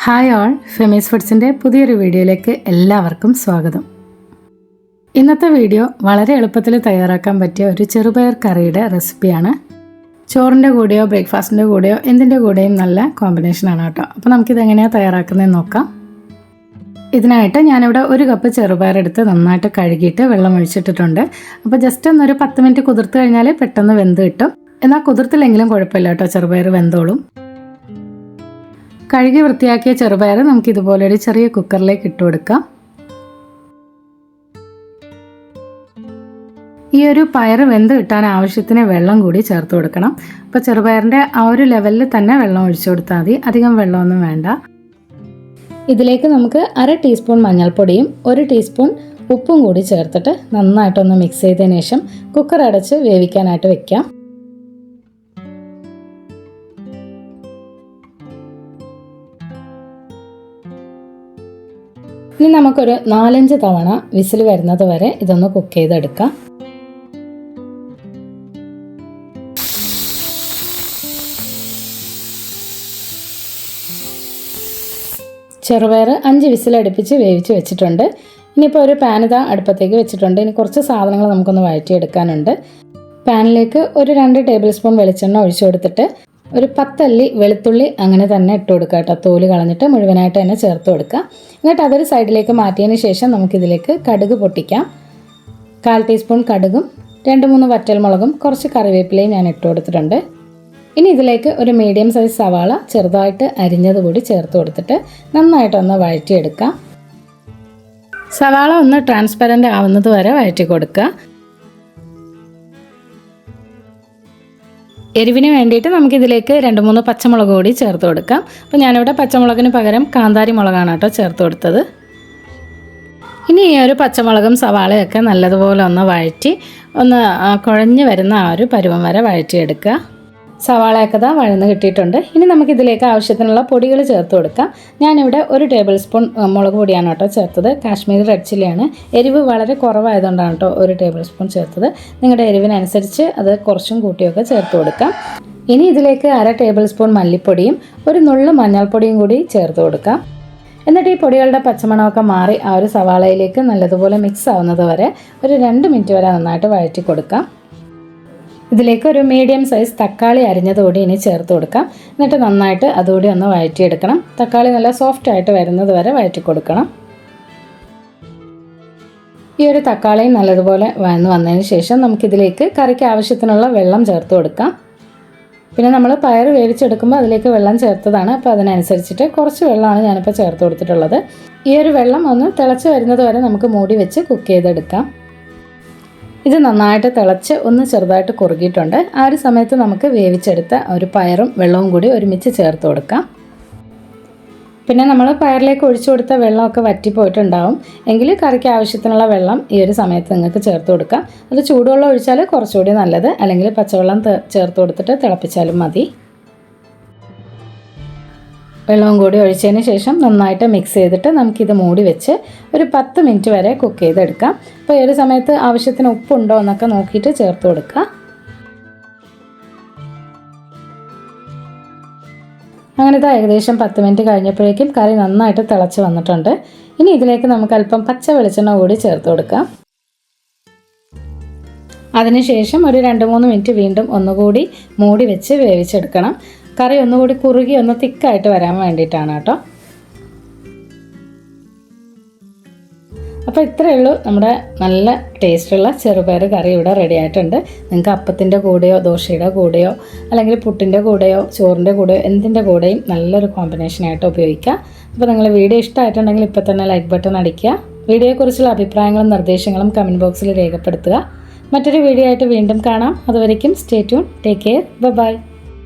Hi all, Femi's ഫുഡ്സിൻ്റെ പുതിയൊരു വീഡിയോയിലേക്ക് എല്ലാവർക്കും സ്വാഗതം. ഇന്നത്തെ വീഡിയോ വളരെ എളുപ്പത്തിൽ തയ്യാറാക്കാൻ പറ്റിയ ഒരു ചെറുപയർ കറിയുടെ റെസിപ്പിയാണ്. ചോറിൻ്റെ കൂടെയോ ബ്രേക്ക്ഫാസ്റ്റിൻ്റെ കൂടെയോ എന്തിൻ്റെ കൂടെയും നല്ല കോമ്പിനേഷനാണ് കേട്ടോ. അപ്പോൾ നമുക്കിതെങ്ങനെയാണ് തയ്യാറാക്കുന്നതെന്ന് നോക്കാം. ഇതിനായിട്ട് ഞാനിവിടെ 1 കപ്പ് ചെറുപയർ എടുത്ത് നന്നായിട്ട് കഴുകിയിട്ട് വെള്ളം ഒഴിച്ചിട്ടിട്ടുണ്ട്. അപ്പോൾ ജസ്റ്റ് ഒന്നൊരു 10 മിനിറ്റ് കുതിർത്ത് കഴിഞ്ഞാൽ പെട്ടെന്ന് വെന്ത് കിട്ടും. എന്നാൽ കുതിർത്തില്ലെങ്കിലും കുഴപ്പമില്ല കേട്ടോ, ചെറുപയർ വെന്തോളും. കഴുകി വൃത്തിയാക്കിയ ചെറുപയർ നമുക്ക് ഇതുപോലൊരു ചെറിയ കുക്കറിലേക്ക് ഇട്ട് കൊടുക്കാം. ഈ ഒരു പയർ വെന്ത് കിട്ടാൻ ആവശ്യത്തിന് വെള്ളം കൂടി ചേർത്ത് കൊടുക്കണം. അപ്പോൾ ചെറുപയറിൻ്റെ ആ ഒരു ലെവലിൽ തന്നെ വെള്ളം ഒഴിച്ചു കൊടുത്താൽ മതി, അധികം വെള്ളമൊന്നും വേണ്ട. ഇതിലേക്ക് നമുക്ക് 1/2 ടീസ്പൂൺ മഞ്ഞൾപ്പൊടിയും 1 ടീസ്പൂൺ ഉപ്പും കൂടി ചേർത്തിട്ട് നന്നായിട്ടൊന്ന് മിക്സ് ചെയ്തതിന് ശേഷം കുക്കർ അടച്ച് വേവിക്കാനായിട്ട് വെക്കാം. ഇനി നമുക്കൊരു 4-5 തവണ വിസിൽ വരുന്നത് വരെ ഇതൊന്ന് കുക്ക് ചെയ്തെടുക്കാം. ചെറുപയർ 5 വിസിലടുപ്പിച്ച് വേവിച്ച് വെച്ചിട്ടുണ്ട്. ഇനിയിപ്പോൾ ഒരു പാൻ അടുപ്പത്തേക്ക് വെച്ചിട്ടുണ്ട്. ഇനി കുറച്ച് സാധനങ്ങൾ നമുക്കൊന്ന് വഴറ്റിയെടുക്കാനുണ്ട്. പാനിലേക്ക് ഒരു 2 ടേബിൾ സ്പൂൺ വെളിച്ചെണ്ണ ഒഴിച്ചു കൊടുത്തിട്ട് ഒരു 10 അല്ലി വെളുത്തുള്ളി അങ്ങനെ തന്നെ ഇട്ട് കൊടുക്കുക കേട്ടോ. തോല് കളഞ്ഞിട്ട് മുഴുവനായിട്ട് തന്നെ ചേർത്ത് കൊടുക്കുക. എന്നിട്ട് അതൊരു സൈഡിലേക്ക് മാറ്റിയതിന് ശേഷം നമുക്കിതിലേക്ക് കടുക് പൊട്ടിക്കാം. 1/4 ടീസ്പൂൺ കടുകും 2-3 വറ്റൽമുളകും കുറച്ച് കറിവേപ്പിലയും ഞാൻ ഇട്ട് കൊടുത്തിട്ടുണ്ട്. ഇനി ഇതിലേക്ക് ഒരു മീഡിയം സൈസ് സവാള ചെറുതായിട്ട് അരിഞ്ഞത് കൂടി ചേർത്ത് കൊടുത്തിട്ട് നന്നായിട്ടൊന്ന് വഴറ്റിയെടുക്കാം. സവാള ഒന്ന് ട്രാൻസ്പെറൻ്റ് ആവുന്നത് വരെ വഴറ്റി കൊടുക്കുക. എരിവിന് വേണ്ടിയിട്ട് നമുക്കിതിലേക്ക് 2-3 പച്ചമുളക് കൂടി ചേർത്ത് കൊടുക്കാം. അപ്പോൾ ഞാനിവിടെ പച്ചമുളകിന് പകരം കാന്താരി മുളകാണ് കേട്ടോ ചേർത്ത് കൊടുത്തത്. ഇനി ഈ ഒരു പച്ചമുളകും സവാളയൊക്കെ നല്ലതുപോലെ ഒന്ന് വഴറ്റി ഒന്ന് കുഴഞ്ഞ് വരുന്ന ആ ഒരു പരുവം വരെ വഴറ്റിയെടുക്കുക. സവാളയൊക്കെ വഴന്ന് കിട്ടിയിട്ടുണ്ട്. ഇനി നമുക്കിതിലേക്ക് ആവശ്യത്തിനുള്ള പൊടികൾ ചേർത്ത് കൊടുക്കാം. ഞാനിവിടെ 1 ടേബിൾ സ്പൂൺ മുളക് പൊടിയാണ് കേട്ടോ ചേർത്തത്. കാശ്മീരി റെഡ് ചില്ലിയാണ്. എരിവ് വളരെ കുറവായതുകൊണ്ടാണ് കേട്ടോ 1 ടേബിൾ സ്പൂൺ ചേർത്തത്. നിങ്ങളുടെ എരിവിനനുസരിച്ച് അത് കുറച്ചും കൂട്ടിയൊക്കെ ചേർത്ത് കൊടുക്കാം. ഇനി ഇതിലേക്ക് 1/2 ടേബിൾ സ്പൂൺ മല്ലിപ്പൊടിയും ഒരു നുള്ളു മഞ്ഞൾപ്പൊടിയും കൂടി ചേർത്ത് കൊടുക്കാം. എന്നിട്ട് ഈ പൊടികളുടെ പച്ചമണമൊക്കെ മാറി ആ ഒരു സവാളയിലേക്ക് നല്ലതുപോലെ മിക്സ് ആവുന്നത് വരെ ഒരു 2 മിനിറ്റ് വരെ നന്നായിട്ട് വഴറ്റി കൊടുക്കാം. ഇതിലേക്ക് ഒരു മീഡിയം സൈസ് തക്കാളി അരിഞ്ഞതുകൂടി ഇനി ചേർത്ത് കൊടുക്കാം. എന്നിട്ട് നന്നായിട്ട് അതുകൂടി ഒന്ന് വഴറ്റിയെടുക്കണം. തക്കാളി നല്ല സോഫ്റ്റ് ആയിട്ട് വരുന്നത് വരെ വഴറ്റി കൊടുക്കണം. ഈ ഒരു തക്കാളിയും നല്ലതുപോലെ വന്നതിന് ശേഷം നമുക്കിതിലേക്ക് കറിക്ക് ആവശ്യത്തിനുള്ള വെള്ളം ചേർത്ത് കൊടുക്കാം. പിന്നെ നമ്മൾ പയർ വേവിച്ചെടുക്കുമ്പോൾ അതിലേക്ക് വെള്ളം ചേർത്തതാണ്. അപ്പോൾ അതിനനുസരിച്ചിട്ട് കുറച്ച് വെള്ളമാണ് ഞാനിപ്പോൾ ചേർത്ത് കൊടുത്തിട്ടുള്ളത്. ഈ ഒരു വെള്ളം ഒന്ന് തിളച്ച് വരുന്നത് വരെ നമുക്ക് മൂടി വെച്ച് കുക്ക് ചെയ്തെടുക്കാം. ഇത് നന്നായിട്ട് തിളച്ച് ഒന്ന് ചെറുതായിട്ട് കുറുകിയിട്ടുണ്ട്. ആ ഒരു സമയത്ത് നമുക്ക് വേവിച്ചെടുത്ത ഒരു പയറും വെള്ളവും കൂടി ഒരുമിച്ച് ചേർത്ത് കൊടുക്കാം. പിന്നെ നമ്മൾ പയറിലേക്ക് ഒഴിച്ചു കൊടുത്ത വെള്ളമൊക്കെ വറ്റിപ്പോയിട്ടുണ്ടാവും. എങ്കിൽ കറിക്ക് ആവശ്യത്തിനുള്ള വെള്ളം ഈ ഒരു സമയത്ത് നിങ്ങൾക്ക് ചേർത്ത് കൊടുക്കാം. അത് ചൂടുവെള്ളം ഒഴിച്ചാൽ കുറച്ചുകൂടി നല്ലത്, അല്ലെങ്കിൽ പച്ചവെള്ളം ചേർത്ത് കൊടുത്തിട്ട് തിളപ്പിച്ചാലും മതി. വെള്ളവും കൂടി ഒഴിച്ചതിന് ശേഷം നന്നായിട്ട് മിക്സ് ചെയ്തിട്ട് നമുക്കിത് മൂടി വെച്ച് ഒരു 10 മിനിറ്റ് വരെ കുക്ക് ചെയ്തെടുക്കാം. അപ്പോൾ ഈ ഒരു സമയത്ത് ആവശ്യത്തിന് ഉപ്പുണ്ടോ എന്നൊക്കെ നോക്കിയിട്ട് ചേർത്ത് കൊടുക്കുക. അങ്ങനെ ഏകദേശം 10 മിനിറ്റ് കഴിഞ്ഞപ്പോഴേക്കും കറി നന്നായിട്ട് തിളച്ച് വന്നിട്ടുണ്ട്. ഇനി ഇതിലേക്ക് നമുക്ക് അല്പം പച്ച വെളിച്ചെണ്ണ കൂടി ചേർത്ത് കൊടുക്കാം. അതിനുശേഷം ഒരു 2-3 മിനിറ്റ് വീണ്ടും ഒന്നുകൂടി മൂടി വെച്ച് വേവിച്ചെടുക്കണം. കറി ഒന്നുകൂടി കുറുകി ഒന്ന് തിക്കായിട്ട് വരാൻ വേണ്ടിയിട്ടാണ് കേട്ടോ. അപ്പോൾ ഇത്രയേ ഉള്ളൂ, നമ്മുടെ നല്ല ടേസ്റ്റുള്ള ചെറുപയർ കറി ഇവിടെ റെഡി ആയിട്ടുണ്ട്. നിങ്ങൾക്ക് അപ്പത്തിൻ്റെ കൂടെയോ ദോശയുടെ കൂടെയോ അല്ലെങ്കിൽ പുട്ടിൻ്റെ കൂടെയോ ചോറിൻ്റെ കൂടെയോ എന്തിൻ്റെ കൂടെയും നല്ലൊരു കോമ്പിനേഷനായിട്ട് ഉപയോഗിക്കാം. അപ്പോൾ നിങ്ങൾ വീഡിയോ ഇഷ്ടമായിട്ടുണ്ടെങ്കിൽ ഇപ്പോൾ തന്നെ ലൈക്ക് ബട്ടൺ അടിക്കുക. വീഡിയോയെക്കുറിച്ചുള്ള അഭിപ്രായങ്ങളും നിർദ്ദേശങ്ങളും കമൻറ്റ് ബോക്സിൽ രേഖപ്പെടുത്തുക. മറ്റൊരു വീഡിയോ ആയിട്ട് വീണ്ടും കാണാം. അതുവരേക്കും stay tune, take care, by.